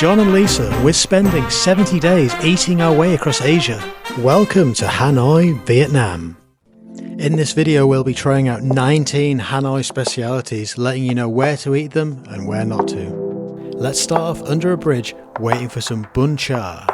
John and Lisa, we're spending 70 days eating our way across Asia. Welcome to Hanoi, Vietnam. In this video we'll be trying out 19 Hanoi specialities, letting you know where to eat them and where not to. Let's start off under a bridge, waiting for some Bún Chả.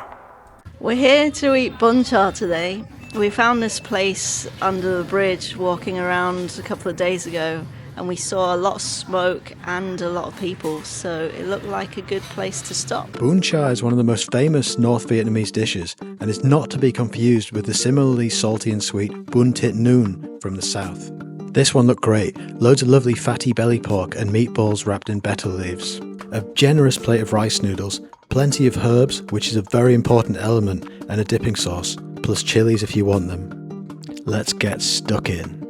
We're here to eat Bún Chả today. We found this place under the bridge walking around a couple of days ago, and we saw a lot of smoke and a lot of people, so it looked like a good place to stop. Bún Chả is one of the most famous North Vietnamese dishes and is not to be confused with the similarly salty and sweet Bún Thịt Nướng from the south. This one looked great, loads of lovely fatty belly pork and meatballs wrapped in betel leaves. A generous plate of rice noodles, plenty of herbs, which is a very important element, and a dipping sauce, plus chilies if you want them. Let's get stuck in.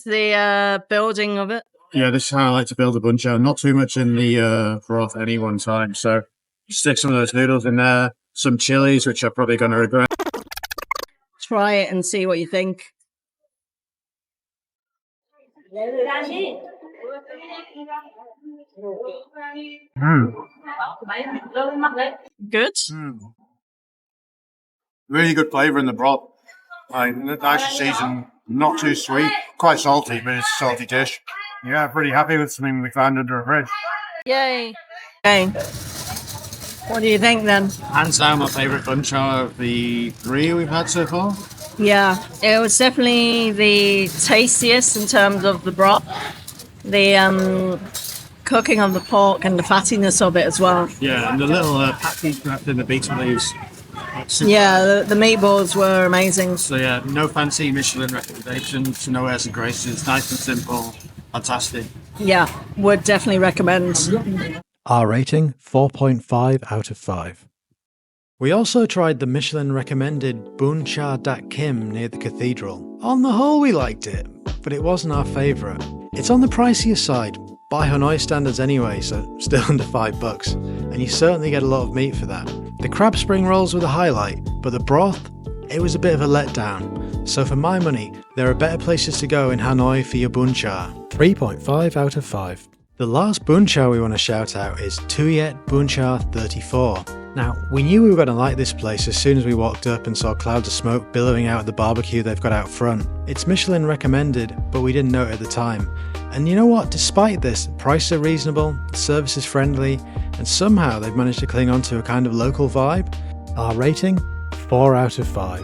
The building of it. Yeah, this is how I like to build a bún chả. Not too much in the broth any one time. So stick some of those noodles in there, some chilies, which I'm probably going to regret. Try it and see what you think. Good. Really good flavour in the broth. Nice seasoned, not too sweet, quite salty, but it's a salty dish. Yeah, pretty happy with something we found under a fridge. Yay. Okay. What do you think then? Hands down my favourite bún chả of the 3 we've had so far. Yeah, it was definitely the tastiest in terms of the broth, the cooking of the pork and the fattiness of it as well. Yeah, and the little patty wrapped in the betel leaves. Yeah, the meatballs were amazing. So yeah, no fancy Michelin recommendations, no airs and graces, nice and simple, fantastic. Yeah, would definitely recommend. Our rating, 4.5 out of 5. We also tried the Michelin-recommended Bún Chả Dat Kim near the cathedral. On the whole, we liked it, but it wasn't our favourite. It's on the pricier side, by Hanoi standards anyway, so still under $5, and you certainly get a lot of meat for that. The crab spring rolls were the highlight, but the broth, it was a bit of a letdown. So for my money, there are better places to go in Hanoi for your Bún Chả. 3.5 out of 5. The last Bún Chả we want to shout out is Tuyet Bún Chả 34. Now, we knew we were going to like this place as soon as we walked up and saw clouds of smoke billowing out of the barbecue they've got out front. It's Michelin recommended, but we didn't know it at the time. And you know what, despite this, prices are reasonable, the service is friendly, and somehow they've managed to cling on to a kind of local vibe. Our rating, 4 out of 5.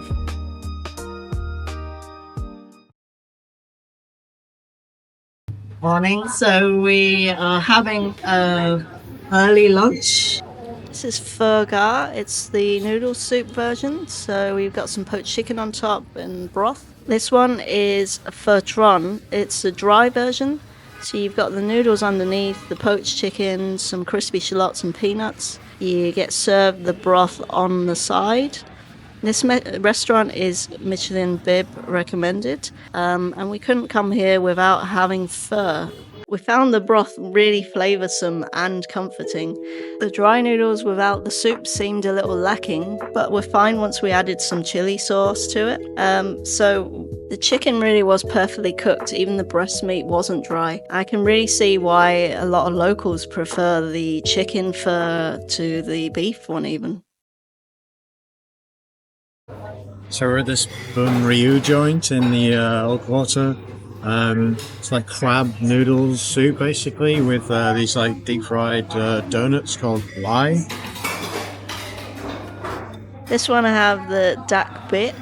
Morning, so we are having early lunch. This is Phở Gà. It's the noodle soup version. So we've got some poached chicken on top and broth. This one is a Phở Trộn. It's a dry version. So you've got the noodles underneath, the poached chicken, some crispy shallots and peanuts. You get served the broth on the side. This restaurant is Michelin Bib recommended, and we couldn't come here without having pho. We found the broth really flavoursome and comforting. The dry noodles without the soup seemed a little lacking, but were fine once we added some chili sauce to it. So the chicken really was perfectly cooked, even the breast meat wasn't dry. I can really see why a lot of locals prefer the chicken pho to the beef one even. So we're at this Bún Riêu joint in the Old Quarter. It's like crab noodles soup basically with these like deep fried donuts called lai. This one I have the dak bit.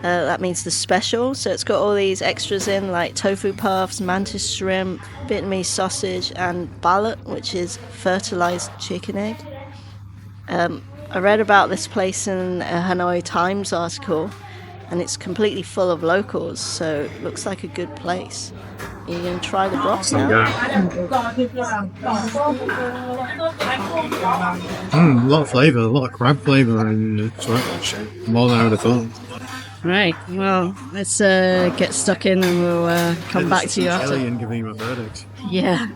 That means the special. So it's got all these extras in like tofu puffs, mantis shrimp, Vietnamese sausage, and ballot, which is fertilized chicken egg. I read about this place in a Hanoi Times article, and it's completely full of locals, so it looks like a good place. Are you going to try the broth now? A lot of flavour, a lot of crab flavour, and it's more than I would have thought. Right, well, let's get stuck in and we'll come back to you after. And give me my verdict. Yeah.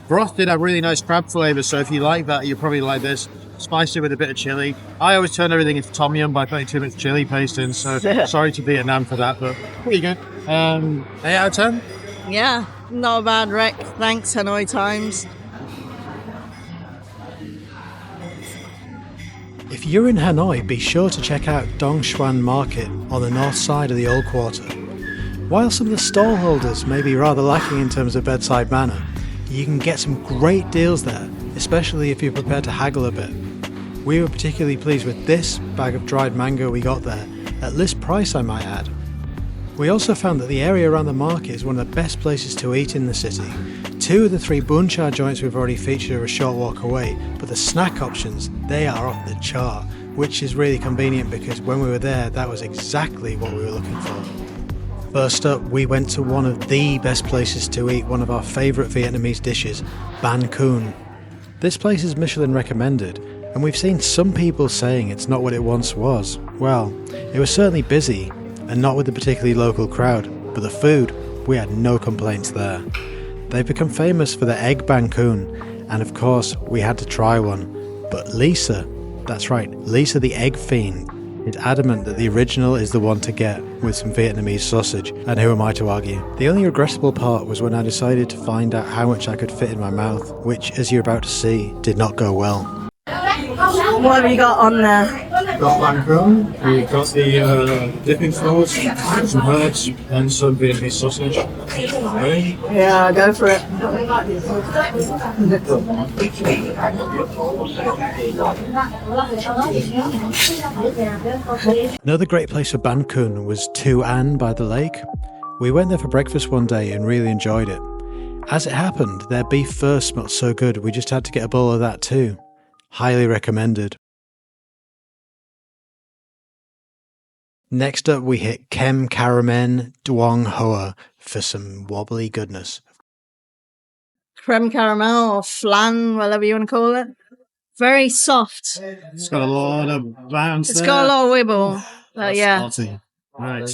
Broth did have really nice crab flavour, so if you like that, you'll probably like this. Spiced it with a bit of chili. I always turn everything into tom yum by putting too much chili paste in, so sorry to Vietnam for that, but pretty good. 8 out of 10? Yeah, not a bad rec. Thanks, Hanoi Times. If you're in Hanoi, be sure to check out Đồng Xuân Market on the north side of the Old Quarter. While some of the stall holders may be rather lacking in terms of bedside manner, you can get some great deals there, especially if you're prepared to haggle a bit. We were particularly pleased with this bag of dried mango we got there, at list price I might add. We also found that the area around the market is one of the best places to eat in the city. 2 of the 3 Bún Chả joints we've already featured are a short walk away, but the snack options, they are off the chart, which is really convenient because when we were there, that was exactly what we were looking for. First up, we went to one of the best places to eat one of our favourite Vietnamese dishes, Bánh Cuốn. This place is Michelin recommended, and we've seen some people saying it's not what it once was. Well, it was certainly busy, and not with a particularly local crowd, but the food, we had no complaints there. They've become famous for their egg bánh cuốn, and of course we had to try one. But Lisa, that's right, Lisa the egg fiend, is adamant that the original is the one to get, with some Vietnamese sausage, and who am I to argue? The only regrettable part was when I decided to find out how much I could fit in my mouth, which, as you're about to see, did not go well. What have you got on there? Got bánh cuốn, we've got the dipping sauce, some herbs, and some Vietnamese sausage. Ready? Yeah, go for it. Another great place for Bánh Cuốn was Tu An by the lake. We went there for breakfast one day and really enjoyed it. As it happened, their beef first smelled so good we just had to get a bowl of that too. Highly recommended. Next up we hit Kem Caramen Duong Hoa for some wobbly goodness. Crème caramel or flan, whatever you want to call it. Very soft. It's got a lot of bounce. It's got a lot of wibble. But yeah. Salty. Right.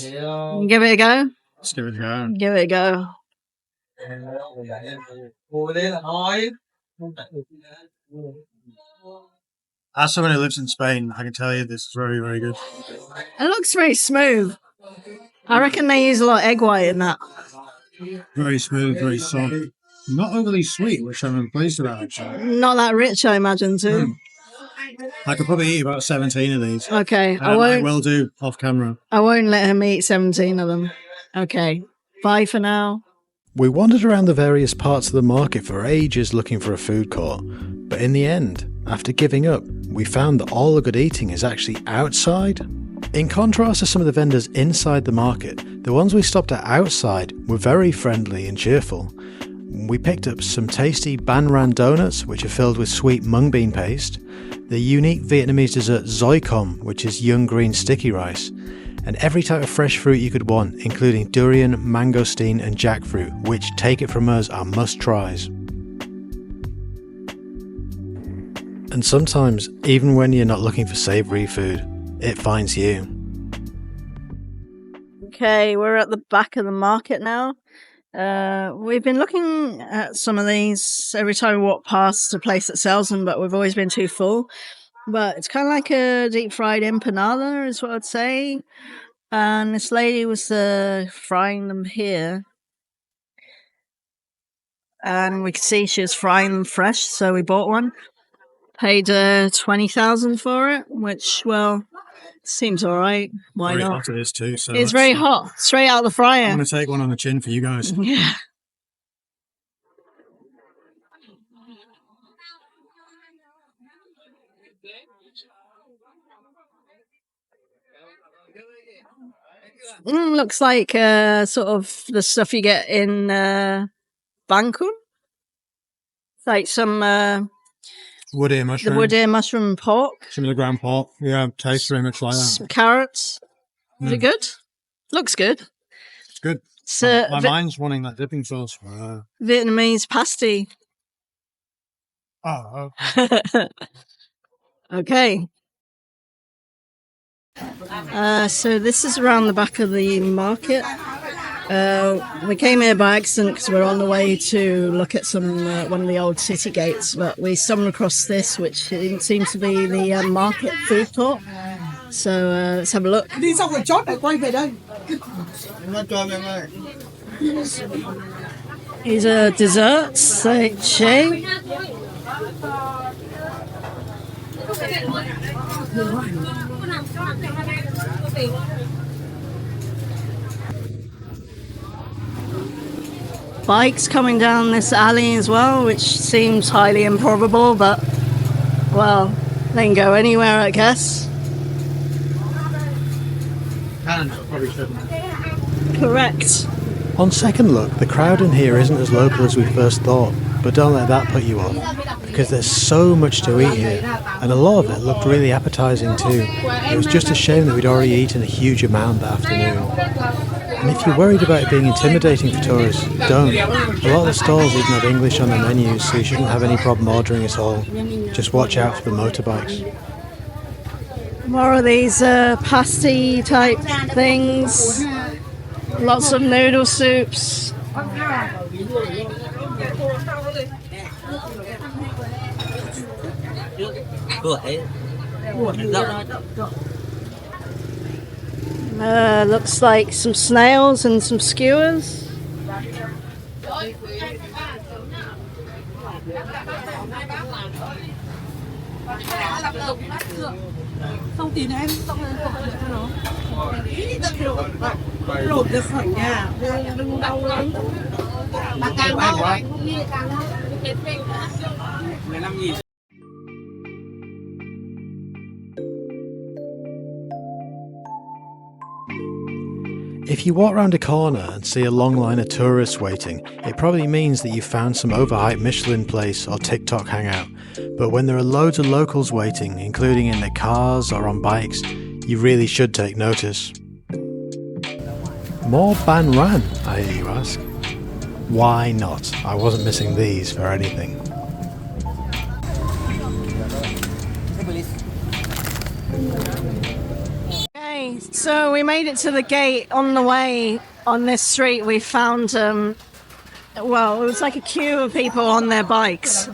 Give it a go. Let's give it a go. Give it a go. As someone who lives in Spain, I can tell you this is very, very good. It looks very smooth. I reckon they use a lot of egg white in that. Very smooth, very soft. Not overly sweet, which I'm pleased about, actually. Not that rich, I imagine, too. I could probably eat about 17 of these. Okay, I will do off camera. I won't let him eat 17 of them. Okay, bye for now. We wandered around the various parts of the market for ages looking for a food court, but in the end, after giving up, we found that all the good eating is actually outside. In contrast to some of the vendors inside the market, the ones we stopped at outside were very friendly and cheerful. We picked up some tasty Ban Ran donuts, which are filled with sweet mung bean paste, the unique Vietnamese dessert Doi Com, which is young green sticky rice, and every type of fresh fruit you could want, including durian, mangosteen and jackfruit, which, take it from us, are must-tries. And sometimes, even when you're not looking for savoury food, it finds you. Okay, we're at the back of the market now. We've been looking at some of these every time we walk past a place that sells them, but we've always been too full. But it's kind of like a deep fried empanada is what I'd say. And this lady was frying them here. And we could see she was frying them fresh, so we bought one. Paid 20,000 for it, which, well, seems all right. Why very not? Hot it is too. So it's very hot, straight out of the fryer. I'm going to take one on the chin for you guys. Yeah. Looks like sort of the stuff you get in Bánh Cuốn. It's like some wood ear mushroom. The wood ear mushroom pork. Some of the ground pork. Yeah, tastes very much like that. Some carrots. Is it good? Looks good. It's good. My mind's wanting that dipping sauce. Vietnamese pasty. Oh. Okay. So this is around the back of the market. We came here by accident because we're on the way to look at some one of the old city gates, but we stumbled across this, which seems to be the market food court. So let's have a look. These are desserts, Bikes coming down this alley as well, which seems highly improbable, but, well, they can go anywhere, I guess. Probably shouldn't. Correct. On second look, the crowd in here isn't as local as we first thought, but don't let that put you off, because there's so much to eat here, and a lot of it looked really appetising too. It was just a shame that we'd already eaten a huge amount that afternoon. And if you're worried about it being intimidating for tourists, don't. A lot of the stalls even have English on their menus, so you shouldn't have any problem ordering at all. Just watch out for the motorbikes. More of these pasty type things. Lots of noodle soups. Looks like some snails and some skewers. If you walk round a corner and see a long line of tourists waiting, it probably means that you found some overhyped Michelin place or TikTok hangout. But when there are loads of locals waiting, including in their cars or on bikes, you really should take notice. More Ban Ran, I hear you ask. Why not? I wasn't missing these for anything. Okay, so we made it to the gate. On the way on this street, we found, well, it was like a queue of people on their bikes.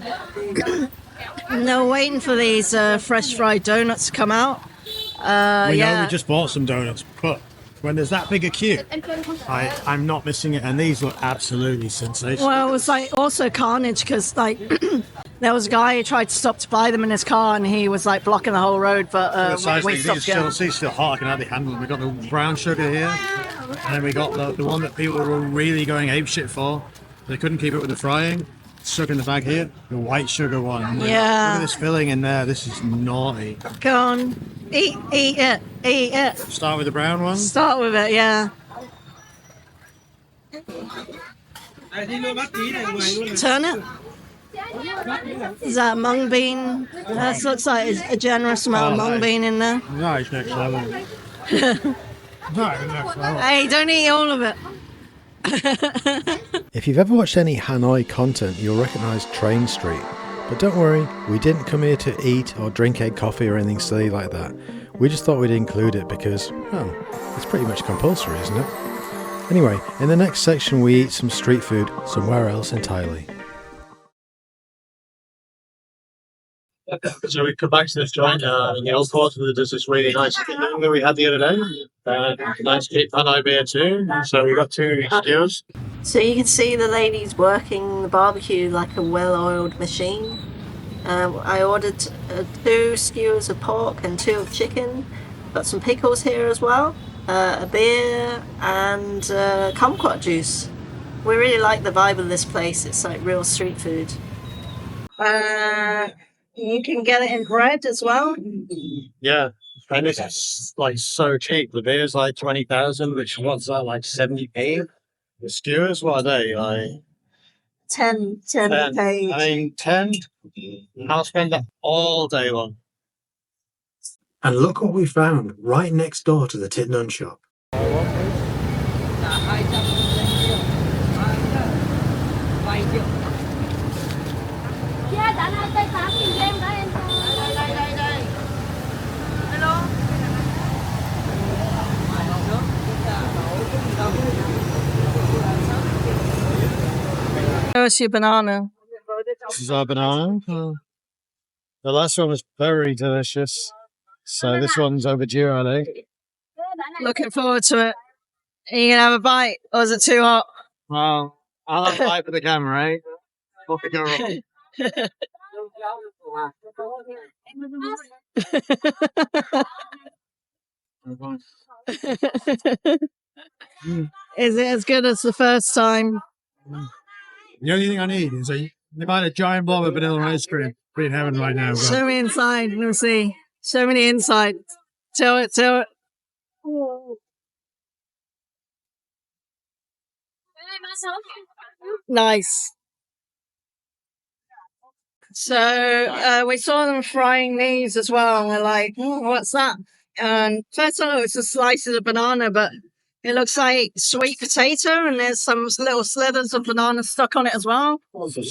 And they were waiting for these fresh fried donuts to come out. We just bought some donuts, but when there's that big a queue, I'm not missing it, and these look absolutely sensational. Well, it was like also carnage because like there was a guy who tried to stop to buy them in his car, and he was like blocking the whole road. But we stopped going. Still hot. I can hardly handle them. We got the brown sugar here, and then we got the one that people were really going apeshit for. They couldn't keep it with the frying. Stuck in the bag here, the white sugar one. Yeah. Look at this filling in there. This is naughty. Go on, eat it. Start with the brown one. Start with it, yeah. Turn it. Is that mung bean? That looks like a generous amount of mung bean in there. No, it's next level. Hey, don't eat all of it. If you've ever watched any Hanoi content, you'll recognise Train Street. But don't worry, we didn't come here to eat or drink egg coffee or anything silly like that. We just thought we'd include it because, well, it's pretty much compulsory, isn't it? Anyway, in the next section we eat some street food somewhere else entirely. So we come back to this joint in the old port, and there's this really nice Thịt Nướng that we had the other day. Nice cheap Hanoi beer too. So we got 2 skewers. So you can see the ladies working the barbecue like a well-oiled machine. I ordered 2 skewers of pork and 2 of chicken. Got some pickles here as well, a beer and kumquat juice. We really like the vibe of this place. It's like real street food. You can get it in bread as well. Yeah, and this is like so cheap. The beer's like 20,000, which what's that, like 70p? The skewers, what are they, like 10 10? page. I mean, 10. I'll spend that all day long. And look what we found right next door to the Thịt Nướng shop. Where's your banana? This is our banana. The last one was very delicious. So this one's overdue, I think. Looking forward to it. Are you gonna have a bite, or is it too hot? Well, I'll have a bite for the camera, eh? Off we go. Is it as good as the first time? The only thing I need is a giant blob of vanilla ice cream. Be in heaven right now. Show me inside. Let's see. Show me the inside. Tell it. Nice. So we saw them frying these as well. And we're like, what's that? And first I thought it was just slices of banana, but it looks like sweet potato, and there's some little slithers of banana stuck on it as well,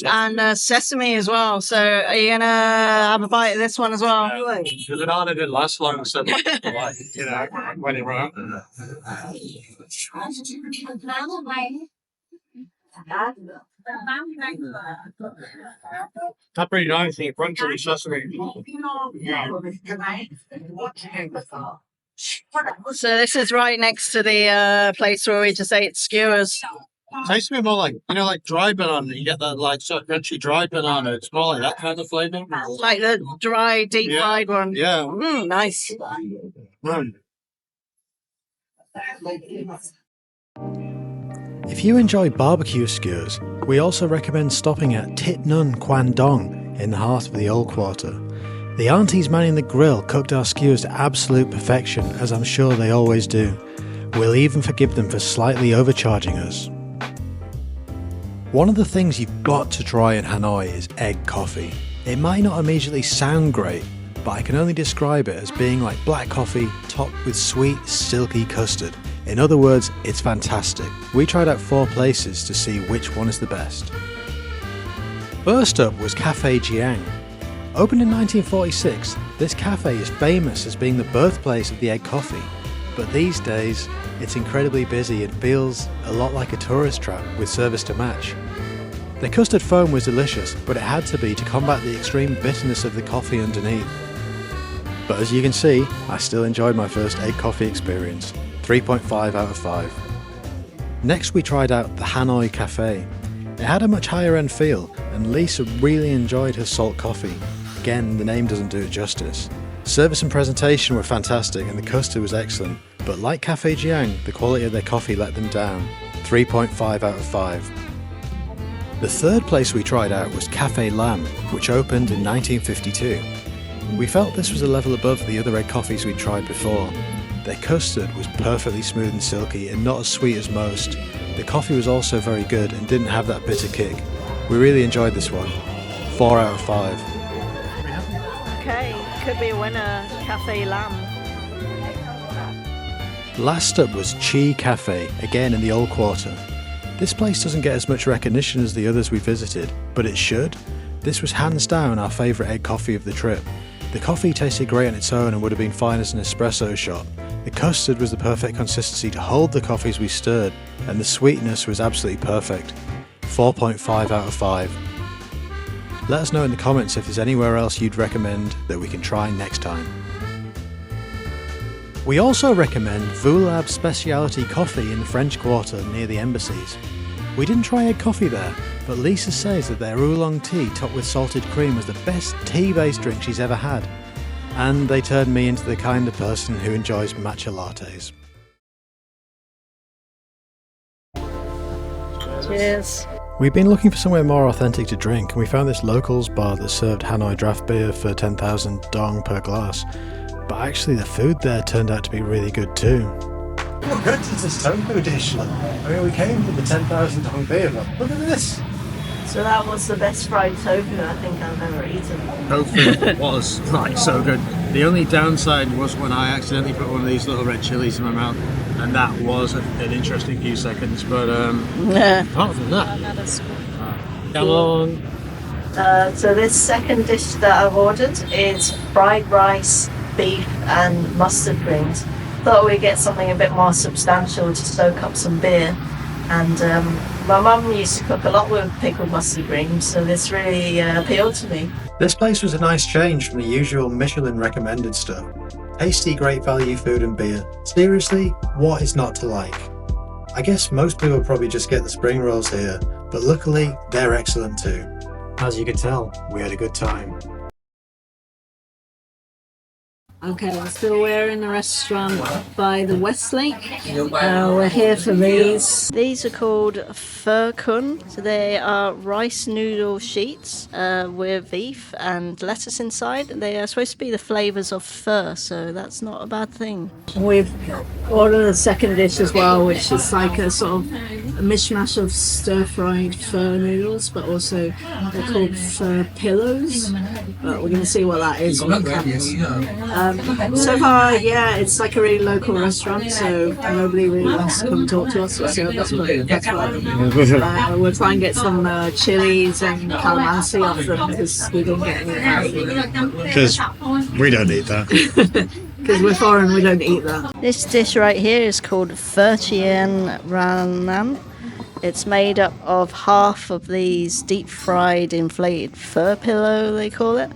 and sesame as well. So are you gonna have a bite of this one as well? The banana didn't last long, so when it ran. That's pretty nice. The crunchy sesame. So this is right next to the place where we just ate skewers. Tastes a bit more like, like dried banana. You get that like so crunchy dried banana. It's more like that kind of flavour. Like the dry, deep fried one. Yeah. Nice. If you enjoy barbecue skewers, we also recommend stopping at Thịt Nướng Quan Dong in the heart of the Old Quarter. The aunties manning the grill cooked our skewers to absolute perfection, as I'm sure they always do. We'll even forgive them for slightly overcharging us. One of the things you've got to try in Hanoi is egg coffee. It might not immediately sound great, but I can only describe it as being like black coffee topped with sweet, silky custard. In other words, it's fantastic. We tried out 4 places to see which one is the best. First up was Café Jiang. Opened in 1946, this cafe is famous as being the birthplace of the egg coffee, but these days it's incredibly busy and feels a lot like a tourist trap with service to match. The custard foam was delicious, but it had to be to combat the extreme bitterness of the coffee underneath. But as you can see, I still enjoyed my first egg coffee experience, 3.5 out of 5. Next we tried out the Hanoi Cafe. It had a much higher end feel, and Lisa really enjoyed her salt coffee. Again, the name doesn't do it justice. Service and presentation were fantastic and the custard was excellent, but like Café Jiang, the quality of their coffee let them down, 3.5 out of 5. The third place we tried out was Café Lam, which opened in 1952. We felt this was a level above the other egg coffees we'd tried before. Their custard was perfectly smooth and silky and not as sweet as most. The coffee was also very good and didn't have that bitter kick. We really enjoyed this one, 4 out of 5. Okay, could be a winner, Café Lam. Last up was Chi Cafe, again in the Old Quarter. This place doesn't get as much recognition as the others we visited, but it should. This was hands down our favourite egg coffee of the trip. The coffee tasted great on its own and would have been fine as an espresso shot. The custard was the perfect consistency to hold the coffees we stirred, and the sweetness was absolutely perfect. 4.5 out of 5. Let us know in the comments if there's anywhere else you'd recommend that we can try next time. We also recommend Vulab Speciality Coffee in the French Quarter near the embassies. We didn't try egg coffee there, but Lisa says that their oolong tea topped with salted cream was the best tea-based drink she's ever had. And they turned me into the kind of person who enjoys matcha lattes. Cheers. We've been looking for somewhere more authentic to drink, and we found this locals bar that served Hanoi draft beer for 10,000 dong per glass. But actually the food there turned out to be really good too. What good is this tofu dish? I mean, we came for the 10,000 dong beer, but look at this! So that was the best fried tofu I think I've ever eaten. Tofu was like so good. The only downside was when I accidentally put one of these little red chilies in my mouth, and that was an interesting few seconds. But apart from that, come on. So this second dish that I've ordered is fried rice, beef and mustard greens. Thought we'd get something a bit more substantial to soak up some beer. And my mum used to cook a lot with pickled mustard greens, so this really appealed to me. This place was a nice change from the usual Michelin recommended stuff. Tasty, great value food and beer. Seriously, what is not to like? I guess most people probably just get the spring rolls here, but luckily they're excellent too. As you can tell, we had a good time. Okay, so we're in a restaurant by the Westlake. We're here for these. These are called Phở Gà. So they are rice noodle sheets with beef and lettuce inside. They are supposed to be the flavours of pho, so that's not a bad thing. We've ordered a second dish as well, which is like a sort of a mishmash of stir-fried pho noodles, but also they're called pho pillows. But we're going to see what that is when it comes. So far, yeah, it's like a really local restaurant, so nobody really wants to come talk to us or serve us, but that's fine. We'll try and get some chilies and calamansi off them because we don't get any. Because we don't eat that. Because we're foreign, we don't eat that. This dish right here is called Phở Ranan. It's made up of half of these deep-fried inflated pho pillow, they call it.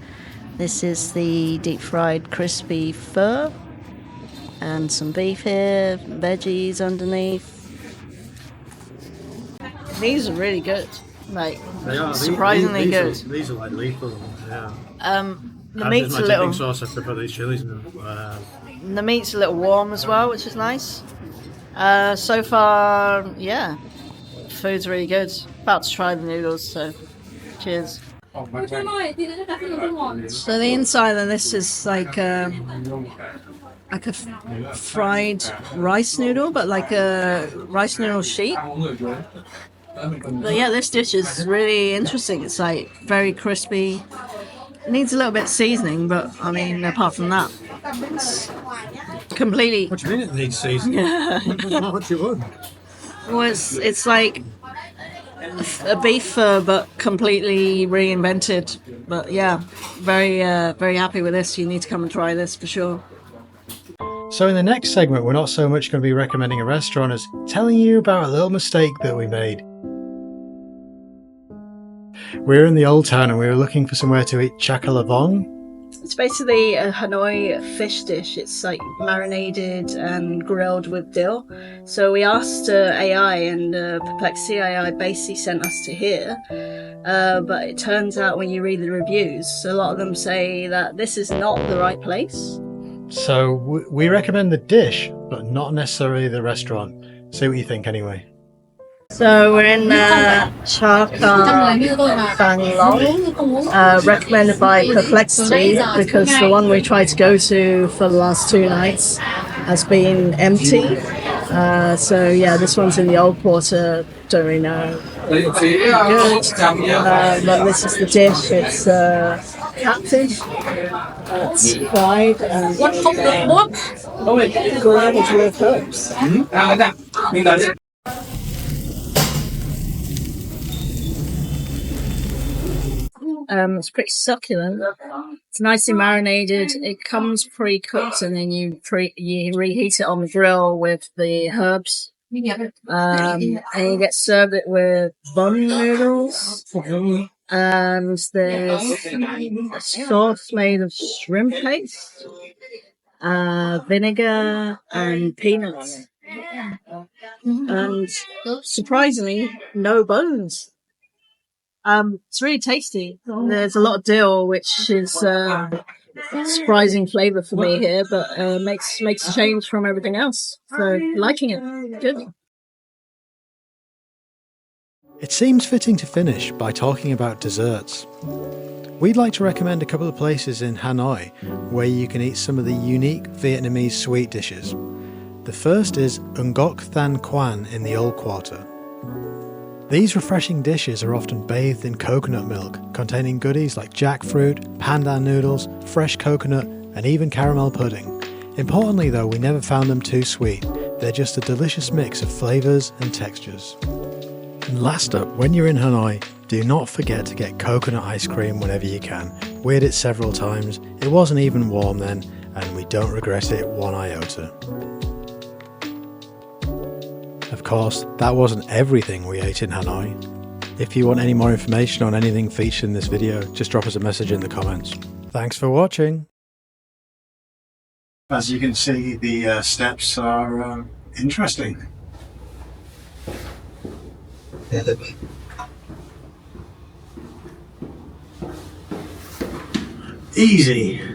This is the deep-fried crispy pho. And some beef here, veggies underneath. These are really good. Like, They are surprisingly good. These are like lethal. Yeah. The meat's a little. Sauce after put these chilies in. The meat's a little warm as well, which is nice. So far, yeah, food's really good. About to try the noodles, so cheers. So the inside of this is like a fried rice noodle, but like a rice noodle sheet. But yeah, this dish is really interesting. It's like very crispy. It needs a little bit of seasoning, but I mean, apart from that, it's completely. What do you mean it needs seasoning? Yeah. What do you want? Well, it's like a beef pho, but completely reinvented. But yeah, very happy with this. You need to come and try this for sure. So in the next segment, we're not so much going to be recommending a restaurant as telling you about a little mistake that we made. We're in the old town and we were looking for somewhere to eat Chả Cá Lã Vọng. It's basically a Hanoi fish dish. It's like marinated and grilled with dill. So we asked AI, and Perplexity AI basically sent us to here. But it turns out when you read the reviews, a lot of them say that this is not the right place. So we recommend the dish, but not necessarily the restaurant. See what you think anyway. So we're in Chả Cá Lã Vọng, recommended by Perplexity, because the one we tried to go to for the last 2 nights has been empty. So yeah, this one's in the old quarter, don't really know. Good. But this is the dish. It's catfish. It's fried and grilled with herbs. It's pretty succulent. It's nicely marinated. It comes pre-cooked, and then you reheat it on the grill with the herbs. And you get served it with bun noodles. And there's a sauce made of shrimp paste, vinegar, and peanuts. And surprisingly, no bones. It's really tasty. There's a lot of dill, which is surprising flavour for me here, but makes a change from everything else. So liking it. Good. It seems fitting to finish by talking about desserts. We'd like to recommend a couple of places in Hanoi where you can eat some of the unique Vietnamese sweet dishes. The first is Ngoc Than Quan in the Old Quarter. These refreshing dishes are often bathed in coconut milk, containing goodies like jackfruit, pandan noodles, fresh coconut, and even caramel pudding. Importantly though, we never found them too sweet. They're just a delicious mix of flavours and textures. And last up, when you're in Hanoi, do not forget to get coconut ice cream whenever you can. We had it several times, it wasn't even warm then, and we don't regret it one iota. Of course, that wasn't everything we ate in Hanoi. If you want any more information on anything featured in this video, just drop us a message in the comments. Thanks for watching! As you can see, the steps are interesting. Easy.